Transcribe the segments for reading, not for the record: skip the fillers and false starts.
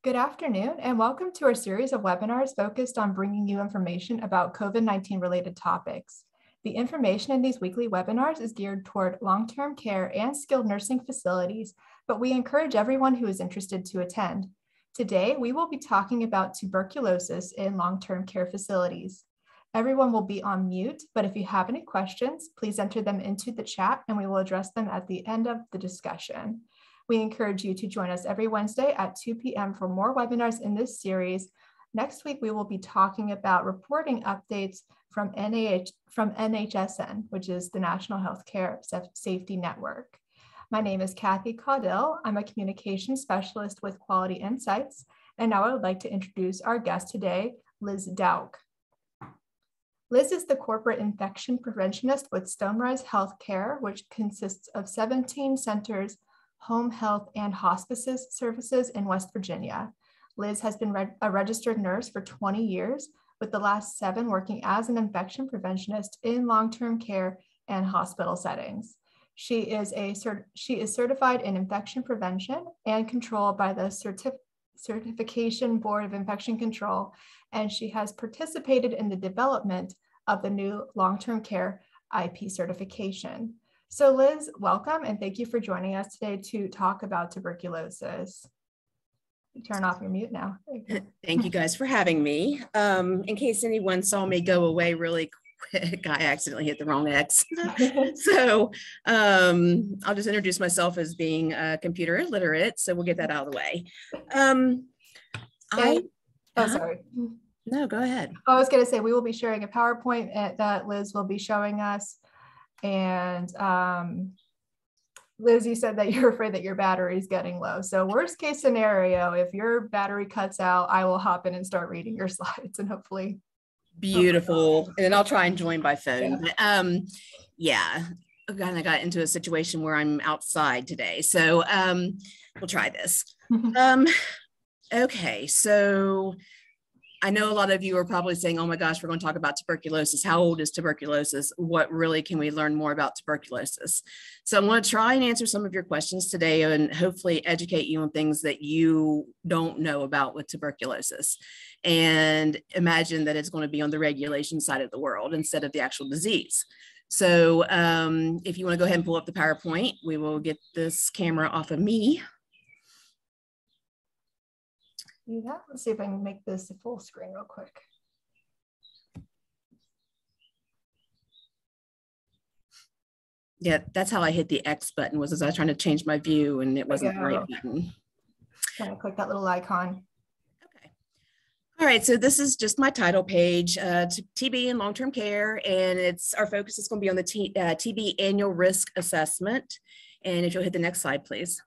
Good afternoon, and welcome to our series of webinars focused on bringing you information about COVID-19 related topics. The information in these weekly webinars is geared toward long-term care and skilled nursing facilities, but we encourage everyone who is interested to attend. Today, we will be talking about tuberculosis in long-term care facilities. Everyone will be on mute, but if you have any questions, please enter them into the chat and we will address them at the end of the discussion. We encourage you to join us every Wednesday at 2 p.m. for more webinars in this series. Next week, we will be talking about reporting updates from NHSN, which is the National Healthcare Safety Network. My name is Kathy Caudill. I'm a communications specialist with Quality Insights, and now I would like to introduce our guest today, Liz Dauch. Liz is the corporate infection preventionist with Stonerise Healthcare, which consists of 17 centers, home health and hospices services in West Virginia. Liz has been a registered nurse for 20 years, with the last 7 working as an infection preventionist in long-term care and hospital settings. She is certified in infection prevention and control by the Certification Board of Infection Control, and she has participated in the development of the new long-term care IP certification. So Liz, welcome, and thank you for joining us today to talk about tuberculosis. Turn off your mute now. Thank you guys for having me. In case anyone saw me go away really quick, I accidentally hit the wrong X. So I'll just introduce myself as being computer illiterate, so we'll get that out of the way. Sorry. No, go ahead. I was going to say, we will be sharing a PowerPoint that Liz will be showing us. And Liz, you said that you're afraid that your battery is getting low. So worst case scenario, if your battery cuts out, I will hop in and start reading your slides and hopefully. Beautiful. And then I'll try and join by phone. Yeah. I got into a situation where I'm outside today. So we'll try this. Okay. So I know a lot of you are probably saying, oh my gosh, we're going to talk about tuberculosis. How old is tuberculosis? What really can we learn more about tuberculosis? So I'm going to try and answer some of your questions today and hopefully educate you on things that you don't know about with tuberculosis. And imagine that it's going to be on the regulation side of the world instead of the actual disease. So if you want to go ahead and pull up the PowerPoint, we will get this camera off of me. Yeah, let's see if I can make this a full screen real quick. Yeah, that's how I hit the X button, was as I was trying to change my view and it wasn't the right button. Kind of click that little icon. Okay. All right, so this is just my title page, TB and long-term care, and our focus is going to be on the TB annual risk assessment. And if you'll hit the next slide, please.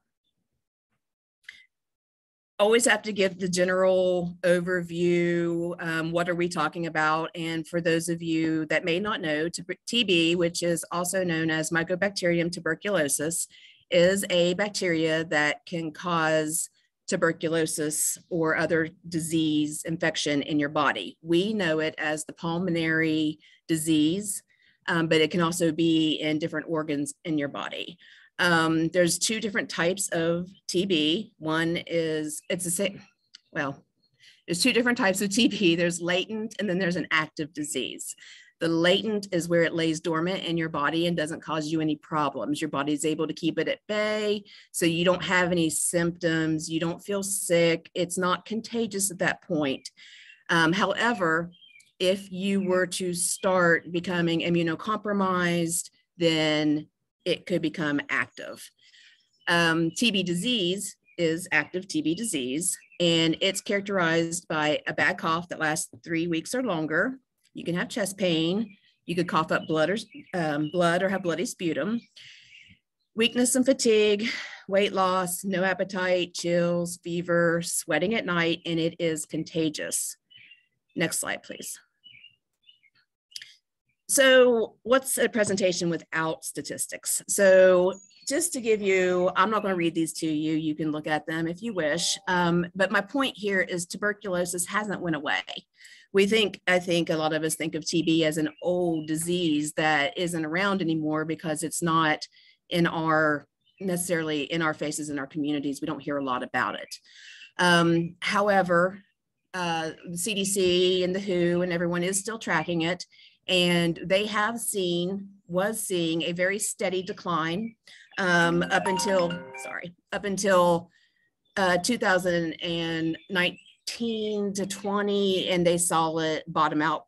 Always have to give the general overview. What are we talking about? And for those of you that may not know, TB, which is also known as Mycobacterium tuberculosis, is a bacteria that can cause tuberculosis or other disease infection in your body. We know it as the pulmonary disease, but it can also be in different organs in your body. There's 2 different types of TB. One is, there's 2 different types of TB. There's latent and then there's an active disease. The latent is where it lays dormant in your body and doesn't cause you any problems. Your body is able to keep it at bay, so you don't have any symptoms, you don't feel sick, it's not contagious at that point. However, if you were to start becoming immunocompromised, then it could become active. TB disease is active TB disease, and it's characterized by a bad cough that lasts 3 weeks or longer. You can have chest pain. You could cough up blood or have bloody sputum. Weakness and fatigue, weight loss, no appetite, chills, fever, sweating at night, and it is contagious. Next slide, please. So what's a presentation without statistics? So just to give you, I'm not going to read these to you. You can look at them if you wish. But my point here is tuberculosis hasn't went away. I think a lot of us think of TB as an old disease that isn't around anymore because it's not necessarily in our faces in our communities. We don't hear a lot about it. However, the CDC and the WHO and everyone is still tracking it, and they was seeing a very steady decline up until 2019 to 20, and they saw it bottom out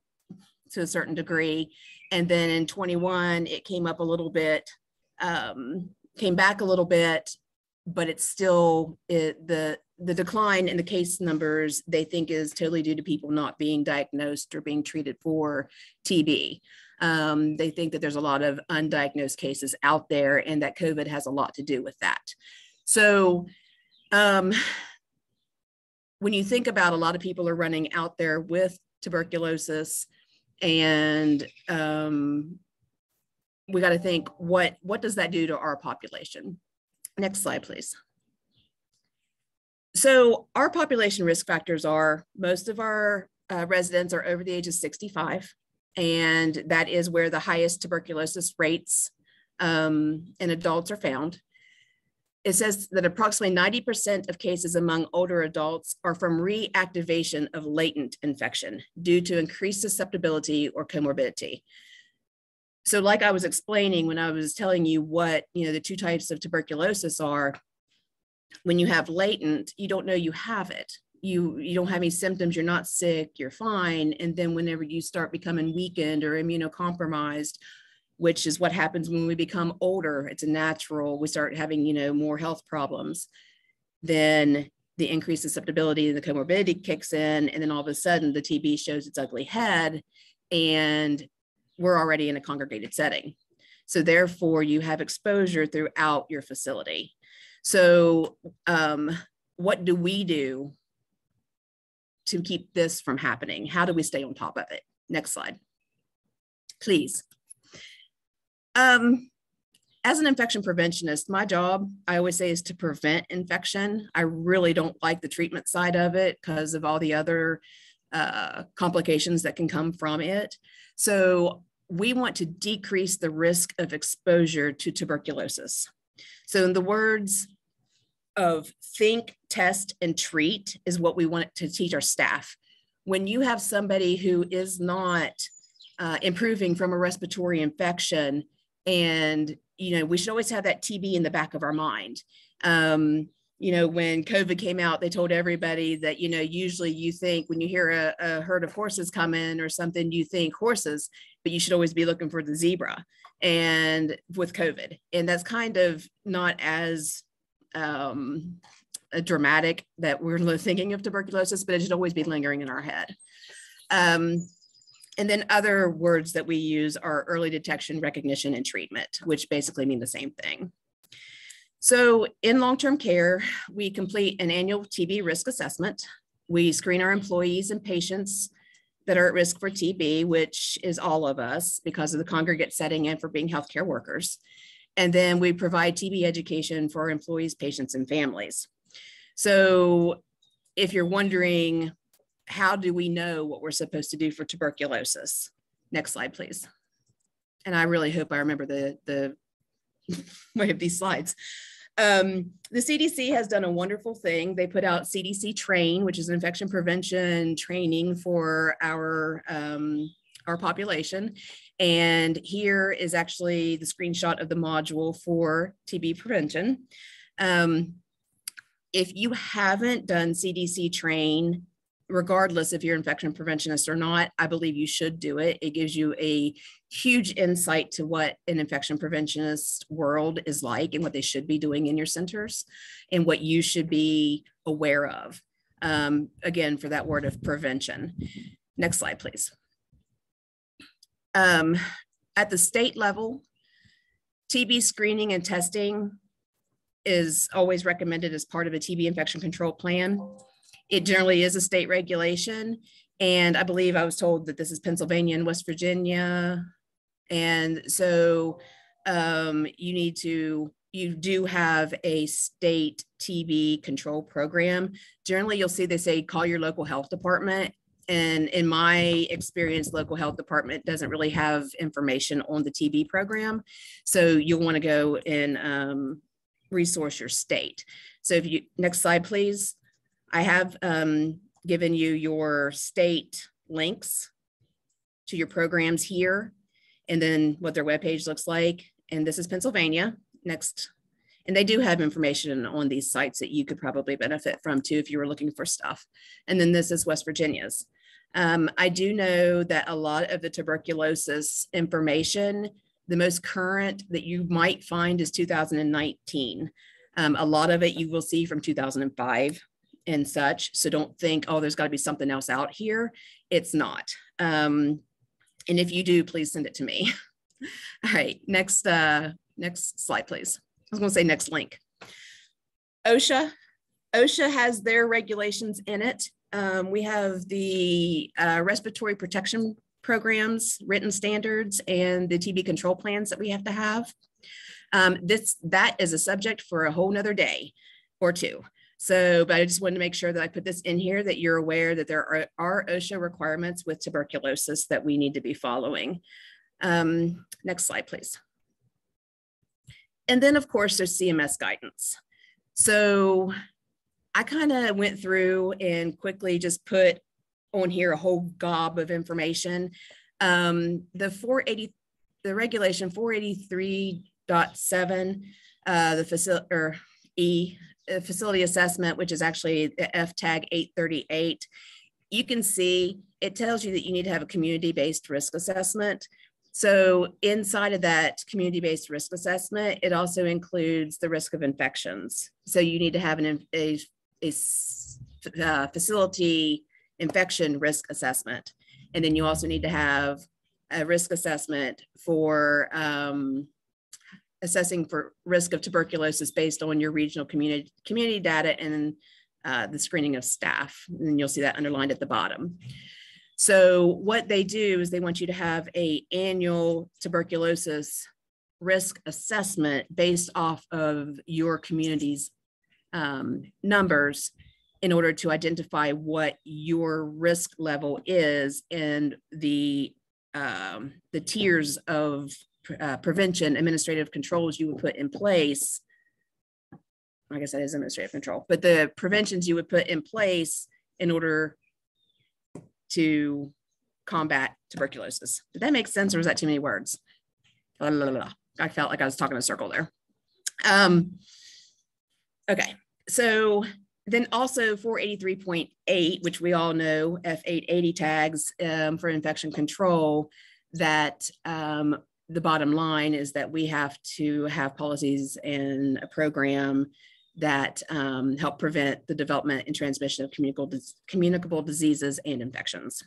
to a certain degree. And then in 21, it came up a little bit, came back a little bit, but it's still, the decline in the case numbers, they think is totally due to people not being diagnosed or being treated for TB. They think that there's a lot of undiagnosed cases out there and that COVID has a lot to do with that. So when you think about, a lot of people are running out there with tuberculosis, and we got to think, what does that do to our population? Next slide, please. So our population risk factors are, most of our residents are over the age of 65, and that is where the highest tuberculosis rates in adults are found. It says that approximately 90% of cases among older adults are from reactivation of latent infection due to increased susceptibility or comorbidity. So like I was explaining when I was telling you what, the two types of tuberculosis are, when you have latent, you don't know you have it. You don't have any symptoms, you're not sick, you're fine. And then whenever you start becoming weakened or immunocompromised, which is what happens when we become older, it's a natural, we start having, more health problems, then the increased susceptibility and the comorbidity kicks in, and then all of a sudden the TB shows its ugly head, and we're already in a congregated setting. So therefore you have exposure throughout your facility. So what do we do to keep this from happening? How do we stay on top of it? Next slide, please. As an infection preventionist, my job, I always say, is to prevent infection. I really don't like the treatment side of it because of all the other complications that can come from it. So we want to decrease the risk of exposure to tuberculosis. So in the words of think, test, and treat is what we want to teach our staff. When you have somebody who is not improving from a respiratory infection, and, we should always have that TB in the back of our mind. When COVID came out, they told everybody that, usually you think when you hear a herd of horses come in or something, you think horses, but you should always be looking for the zebra, and with COVID. And that's kind of not as dramatic that we're thinking of tuberculosis, but it should always be lingering in our head. And then other words that we use are early detection, recognition, and treatment, which basically mean the same thing. So in long-term care, we complete an annual TB risk assessment. We screen our employees and patients that are at risk for TB, which is all of us because of the congregate setting and for being healthcare workers. And then we provide TB education for our employees, patients, and families. So if you're wondering, how do we know what we're supposed to do for tuberculosis? Next slide, please. And I really hope I remember the way of these slides. The CDC has done a wonderful thing. They put out CDC Train, which is an infection prevention training for our population. And here is actually the screenshot of the module for TB prevention. If you haven't done CDC Train, regardless if you're an infection preventionist or not, I believe you should do it. It gives you a huge insight to what an infection preventionist world is like and what they should be doing in your centers and what you should be aware of. Again, for that word of prevention. Next slide, please. At the state level, TB screening and testing is always recommended as part of a TB infection control plan. It generally is a state regulation. And I believe I was told that this is Pennsylvania and West Virginia. And so you do have a state TB control program. Generally, you'll see they say, call your local health department. And in my experience, local health department doesn't really have information on the TB program. So you'll want to go and resource your state. So if you, next slide, please. I have given you your state links to your programs here, and then what their webpage looks like. And this is Pennsylvania. Next. And they do have information on these sites that you could probably benefit from too if you were looking for stuff. And then this is West Virginia's. I do know that a lot of the tuberculosis information, the most current that you might find is 2019. A lot of it you will see from 2005 and such. So don't think, oh, there's got to be something else out here. It's not. And if you do, please send it to me. All right, next slide, please. I was going to say next link. OSHA. OSHA has their regulations in it. We have the respiratory protection programs, written standards, and the TB control plans that we have to have. That is a subject for a whole nother day or two. So, but I just wanted to make sure that I put this in here, that you're aware that there are OSHA requirements with tuberculosis that we need to be following. Next slide, please. And then, of course, there's CMS guidance. So I kind of went through and quickly just put on here a whole gob of information. The regulation 483.7, the facility assessment, which is actually the FTAG 838. You can see it tells you that you need to have a community-based risk assessment. So inside of that community-based risk assessment, it also includes the risk of infections. So you need to have a facility infection risk assessment. And then you also need to have a risk assessment for assessing for risk of tuberculosis based on your regional community data and the screening of staff. And you'll see that underlined at the bottom. So what they do is they want you to have an annual tuberculosis risk assessment based off of your community's numbers in order to identify what your risk level is and the tiers of prevention administrative controls you would put in place. I guess that is administrative control, but the preventions you would put in place in order to combat tuberculosis. Did that make sense, or was that too many words? Blah, blah, blah. I felt like I was talking in a circle there. Okay, so then also 483.8, which we all know, F880 tags for infection control, that the bottom line is that we have to have policies and a program that help prevent the development and transmission of communicable diseases and infections.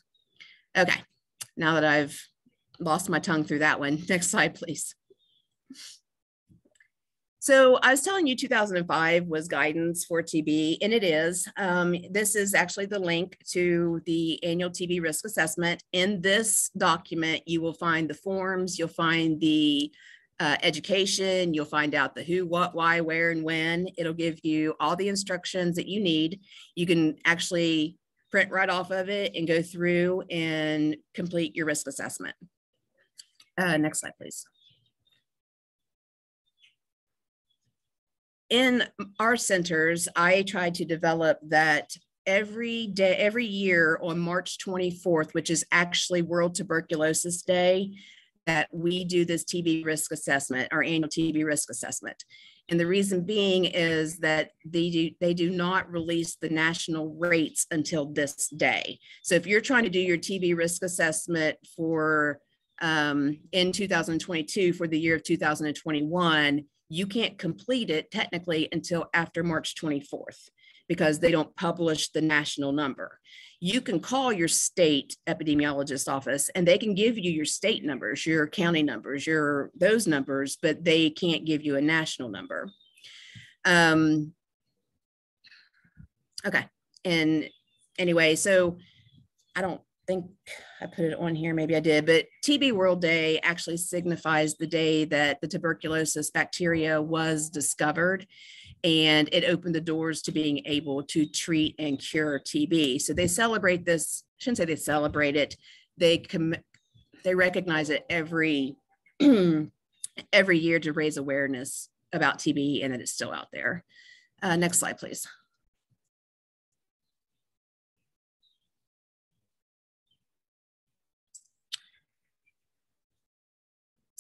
Okay, now that I've lost my tongue through that one, next slide, please. So I was telling you 2005 was guidance for TB, and it is. This is actually the link to the annual TB risk assessment. In this document, you will find the forms, you'll find the education, you'll find out the who, what, why, where, and when. It'll give you all the instructions that you need. You can actually print right off of it and go through and complete your risk assessment. Next slide, please. In our centers, I tried to develop that every year on March 24th, which is actually World Tuberculosis Day, that we do this TB risk assessment, our annual TB risk assessment. And the reason being is that they do not release the national rates until this day. So if you're trying to do your TB risk assessment for in 2022 for the year of 2021, you can't complete it technically until after March 24th because they don't publish the national number. You can call your state epidemiologist office and they can give you your state numbers, your county numbers, those numbers, but they can't give you a national number. Okay, and anyway, so I don't think I put it on here, maybe I did, but TB World Day actually signifies the day that the tuberculosis bacteria was discovered, and it opened the doors to being able to treat and cure TB. So they celebrate this, I shouldn't say they celebrate it, they recognize it every year to raise awareness about TB and that it's still out there. Next slide, please.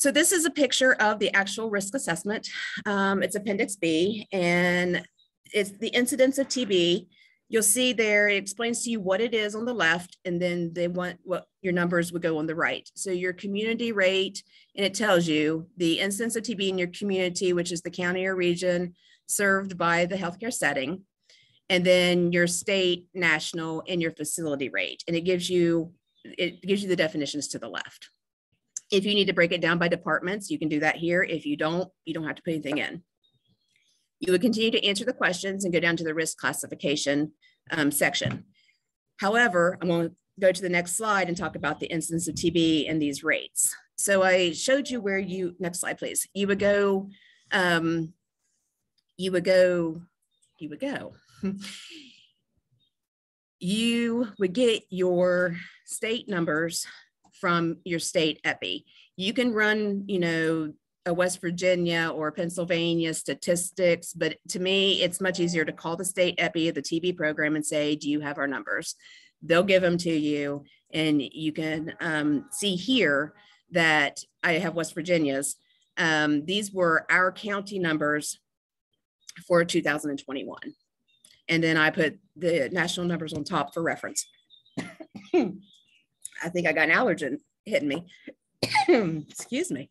So this is a picture of the actual risk assessment. It's Appendix B, and it's the incidence of TB. You'll see there, it explains to you what it is on the left, and then they want what your numbers would go on the right. So your community rate, and it tells you the incidence of TB in your community, which is the county or region served by the healthcare setting, and then your state, national, and your facility rate. And it gives you the definitions to the left. If you need to break it down by departments, you can do that here. If you don't have to put anything in. You would continue to answer the questions and go down to the risk classification section. However, I'm going to go to the next slide and talk about the incidence of TB and these rates. So I showed you where next slide, please. You would get your state numbers from your state EPI. You can run, a West Virginia or Pennsylvania statistics, but to me, it's much easier to call the state EPI of the TB program and say, do you have our numbers? They'll give them to you, and you can see here that I have West Virginia's. These were our county numbers for 2021. And then I put the national numbers on top for reference. I think I got an allergen hitting me. Excuse me.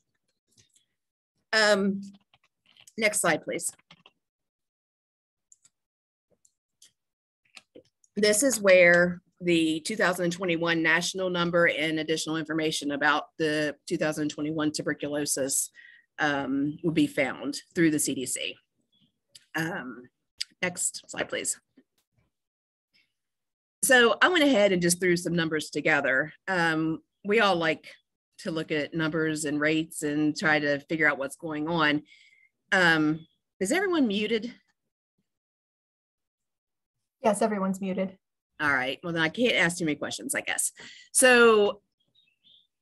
Next slide, please. This is where the 2021 national number and additional information about the 2021 tuberculosis will be found through the CDC. Next slide, please. So I went ahead and just threw some numbers together. We all like to look at numbers and rates and try to figure out what's going on. Is everyone muted? Yes, everyone's muted. All right, well then I can't ask too many questions, I guess. So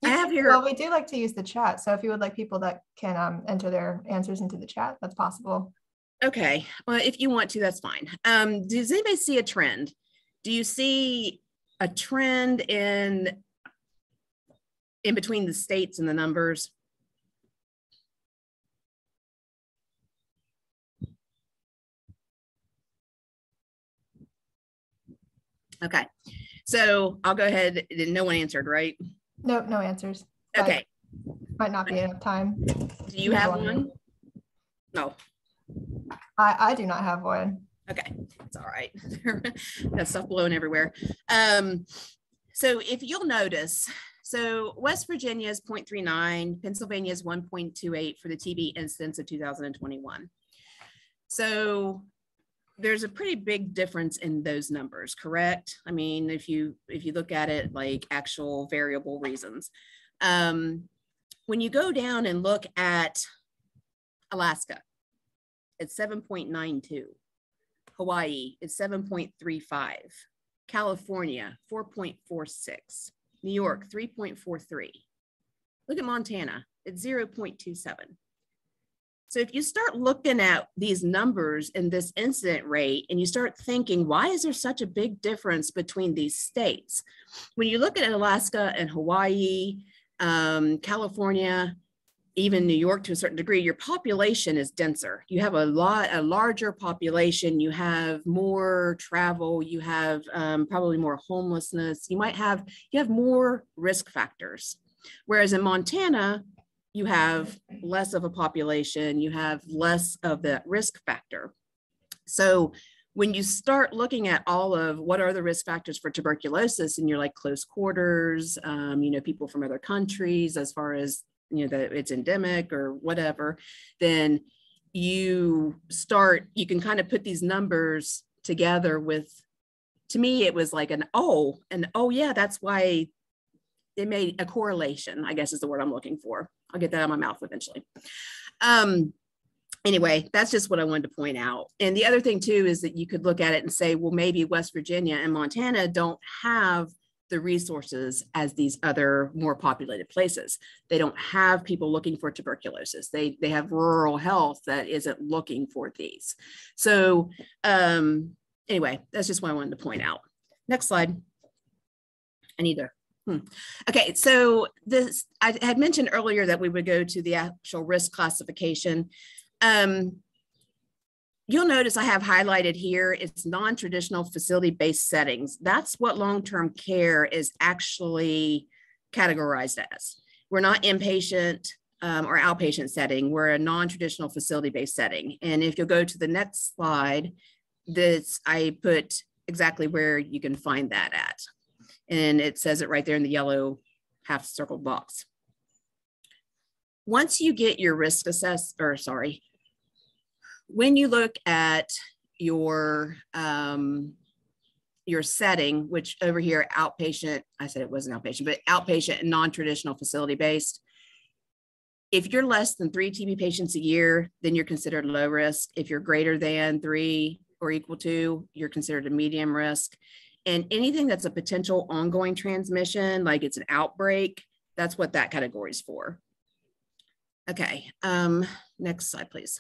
I have here. Well, we do like to use the chat. So if you would like people that can enter their answers into the chat, that's possible. Okay, well, if you want to, that's fine. Does anybody see a trend? Do you see a trend in between the states and the numbers? Okay, so I'll go ahead. No one answered, right? Nope, no answers. Okay. Might not be enough time. Do you have one? No. I do not have one. Okay, it's all right. Got stuff blowing everywhere. So if you'll notice, so West Virginia is 0.39, Pennsylvania is 1.28 for the TB incidence of 2021. So there's a pretty big difference in those numbers, correct? I mean, if you look at it like actual variable reasons. When you go down and look at Alaska, it's 7.92. Hawaii is 7.35. California, 4.46. New York, 3.43. Look at Montana, it's 0.27. So if you start looking at these numbers and this incident rate, and you start thinking, why is there such a big difference between these states? When you look at Alaska and Hawaii, California, even New York to a certain degree, your population is denser. You have a larger population, you have more travel, you have probably more homelessness, you have more risk factors. Whereas in Montana, you have less of a population, you have less of that risk factor. So when you start looking at all of what are the risk factors for tuberculosis, and you're like close quarters, people from other countries, as far as that it's endemic or whatever, then you can kind of put these numbers together with, to me, it was like oh yeah, that's why it made a correlation, I guess is the word I'm looking for. I'll get that out of my mouth eventually. Anyway, that's just what I wanted to point out. And the other thing too, is that you could look at it and say, well, maybe West Virginia and Montana don't have the resources as these other more populated places. They don't have people looking for tuberculosis. They have rural health that isn't looking for these. So anyway, that's just what I wanted to point out. Next slide. I need to Okay, so this, I had mentioned earlier that we would go to the actual risk classification. You'll notice I have highlighted here, it's non-traditional facility-based settings. That's what long-term care is actually categorized as. We're not inpatient or outpatient setting. We're a non-traditional facility-based setting. And if you'll go to the next slide, I put exactly where you can find that at. And it says it right there in the yellow half circled box. Once you get your risk when you look at your setting, which over here, outpatient, I said it wasn't outpatient, but outpatient and non-traditional facility based. If you're less than 3 TB patients a year, then you're considered low risk. If you're greater than 3 or equal to, you're considered a medium risk. And anything that's a potential ongoing transmission, like it's an outbreak, that's what that category is for. Okay, next slide, please.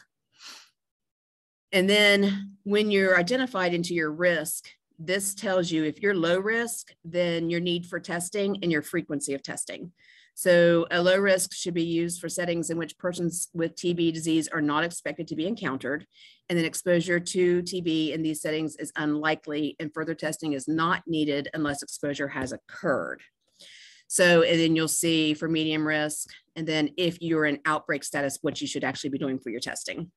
And then when you're identified into your risk, this tells you if you're low risk, then your need for testing and your frequency of testing. So a low risk should be used for settings in which persons with TB disease are not expected to be encountered. And then exposure to TB in these settings is unlikely and further testing is not needed unless exposure has occurred. So, and then you'll see for medium risk, and then if you're in outbreak status, what you should actually be doing for your testing.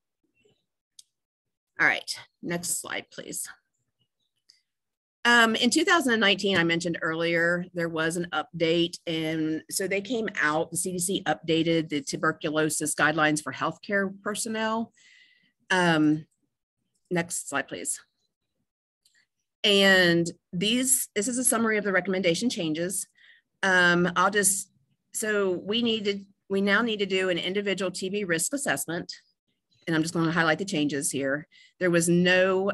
All right, next slide, please. In 2019, I mentioned earlier, there was an update. And so they came out, the CDC updated the tuberculosis guidelines for healthcare personnel. Next slide, please. And this is a summary of the recommendation changes. So we now need to do an individual TB risk assessment. And I'm just going to highlight the changes here. There was no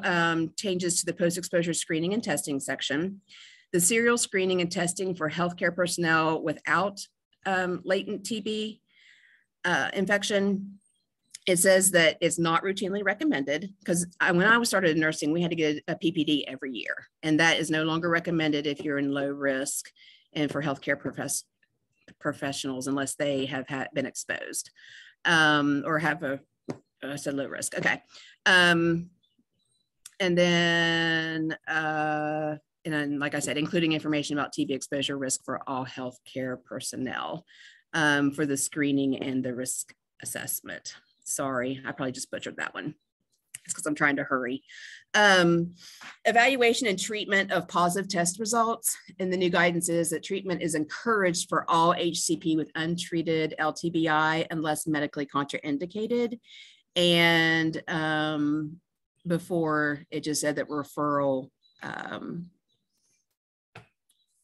changes to the post-exposure screening and testing section. The serial screening and testing for healthcare personnel without latent TB infection, it says that it's not routinely recommended, because when I started nursing, we had to get a PPD every year, and that is no longer recommended if you're in low risk and for healthcare professionals, unless they have been exposed or have a so low risk. Okay. And then like I said, including information about TB exposure risk for all healthcare personnel for the screening and the risk assessment. Sorry, I probably just butchered that one. It's because I'm trying to hurry. Evaluation and treatment of positive test results. And the new guidance is that treatment is encouraged for all HCP with untreated LTBI unless medically contraindicated. And before it just said that referral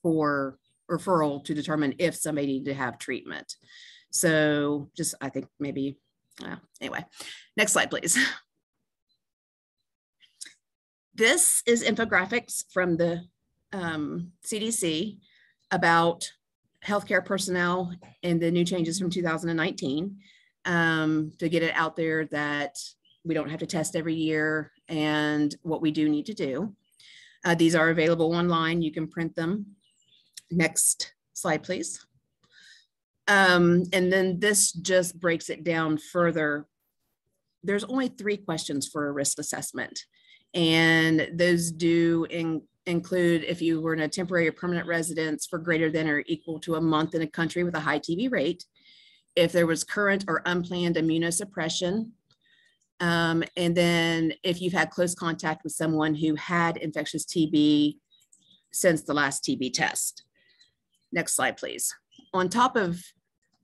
for referral to determine if somebody needed to have treatment. So just, I think maybe, anyway, next slide, please. This is infographics from the CDC about healthcare personnel and the new changes from 2019. To get it out there that we don't have to test every year and what we do need to do. These are available online. You can print them. Next slide, please. And then this just breaks it down further. There's only 3 questions for a risk assessment. And those do include if you were in a temporary or permanent residence for greater than or equal to a month in a country with a high TB rate, if there was current or unplanned immunosuppression, and then if you've had close contact with someone who had infectious TB since the last TB test. Next slide, please. On top of,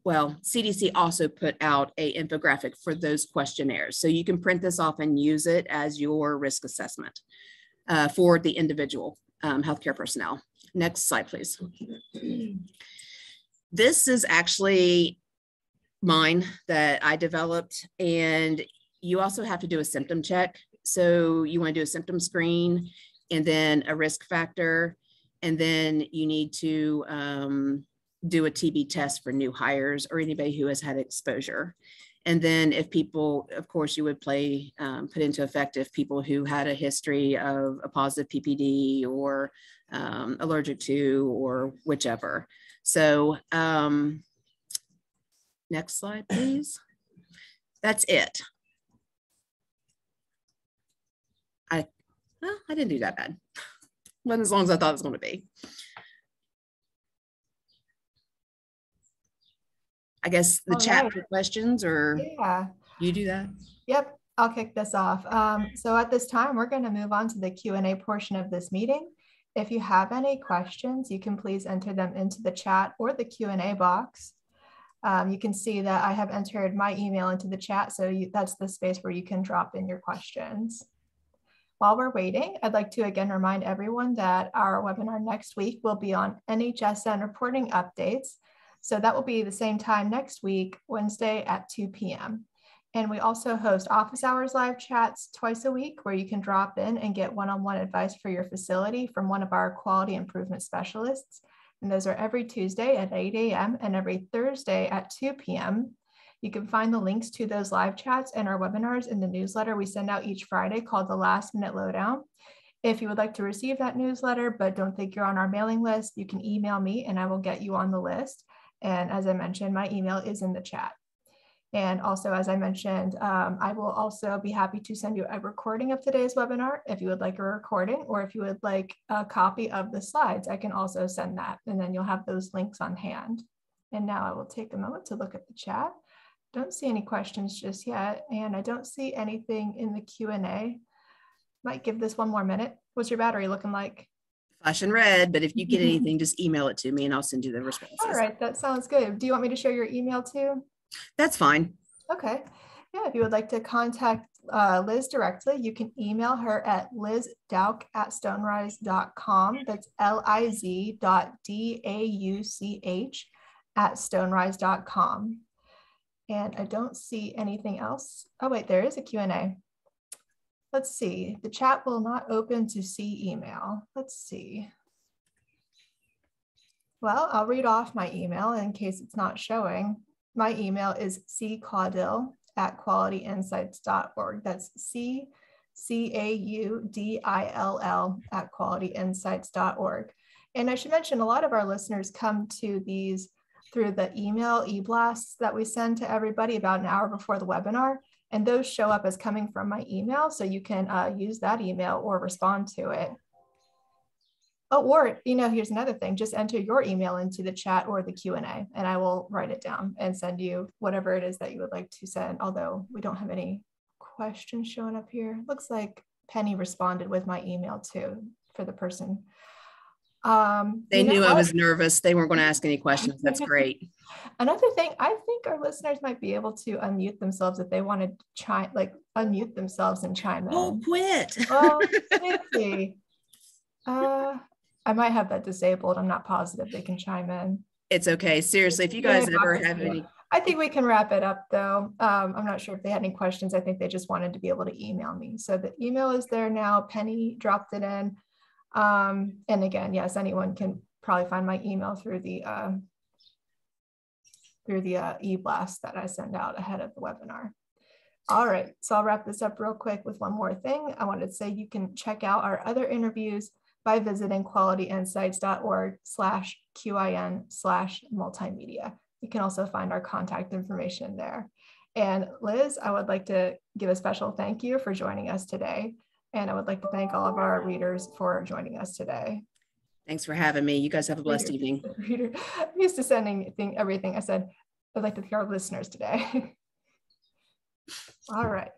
well, CDC also put out an infographic for those questionnaires. So you can print this off and use it as your risk assessment for the individual healthcare personnel. Next slide, please. This is actually mine that I developed, and you also have to do a symptom check. So you want to do a symptom screen and then a risk factor, and then you need to do a TB test for new hires or anybody who has had exposure. And then if people, of course, you would put into effect if people who had a history of a positive PPD or allergic to, or whichever. So next slide, please. That's it. I didn't do that bad. Wasn't as long as I thought it was going to be. I guess the chat for questions, or you do that? Yep, I'll kick this off. So at this time, we're going to move on to the Q&A portion of this meeting. If you have any questions, you can please enter them into the chat or the Q&A box. You can see that I have entered my email into the chat, so that's the space where you can drop in your questions. While we're waiting, I'd like to again remind everyone that our webinar next week will be on NHSN reporting updates. So that will be the same time next week, Wednesday at 2 p.m. And we also host office hours live chats twice a week where you can drop in and get one-on-one advice for your facility from one of our quality improvement specialists. And those are every Tuesday at 8 a.m. and every Thursday at 2 p.m. You can find the links to those live chats and our webinars in the newsletter we send out each Friday called the Last Minute Lowdown. If you would like to receive that newsletter but don't think you're on our mailing list, you can email me and I will get you on the list. And as I mentioned, my email is in the chat. And also, as I mentioned, I will also be happy to send you a recording of today's webinar if you would like a recording, or if you would like a copy of the slides, I can also send that, and then you'll have those links on hand. And now I will take a moment to look at the chat. Don't see any questions just yet, and I don't see anything in the Q&A. Might give this one more minute. What's your battery looking like? Flashing red, but if you get anything, just email it to me and I'll send you the responses. All right, that sounds good. Do you want me to share your email too? That's fine. Okay. Yeah, if you would like to contact Liz directly, you can email her at lizdauch@stonerise.com. That's liz.dauch@stonerise.com. And I don't see anything else. Oh, wait, there is a Q&A. Let's see. The chat will not open to see email. Let's see. Well, I'll read off my email in case it's not showing. My email is caudill@qualityinsights.org. That's CAUDILL@qualityinsights.org. And I should mention, a lot of our listeners come to these through the email e-blasts that we send to everybody about an hour before the webinar. And those show up as coming from my email. So you can use that email or respond to it. Oh, or, here's another thing, just enter your email into the chat or the Q&A and I will write it down and send you whatever it is that you would like to send. Although we don't have any questions showing up here. Looks like Penny responded with my email too for the person. They knew I was nervous. They weren't going to ask any questions. That's great. Another thing, I think our listeners might be able to unmute themselves if they want to unmute themselves and chime in. Oh, quit. Oh, Nancy. I might have that disabled. I'm not positive they can chime in. It's okay. Seriously, if you guys ever have any. I think we can wrap it up though. I'm not sure if they had any questions. I think they just wanted to be able to email me. So the email is there now. Penny dropped it in. And again, yes, anyone can probably find my email through the e-blast that I send out ahead of the webinar. All right, so I'll wrap this up real quick with one more thing. I wanted to say you can check out our other interviews by visiting qualityinsights.org/QIN/multimedia. You can also find our contact information there. And Liz, I would like to give a special thank you for joining us today. And I would like to thank all of our readers for joining us today. Thanks for having me. You guys have a blessed evening. I'm used to sending everything I said. I'd like to thank our listeners today. All right.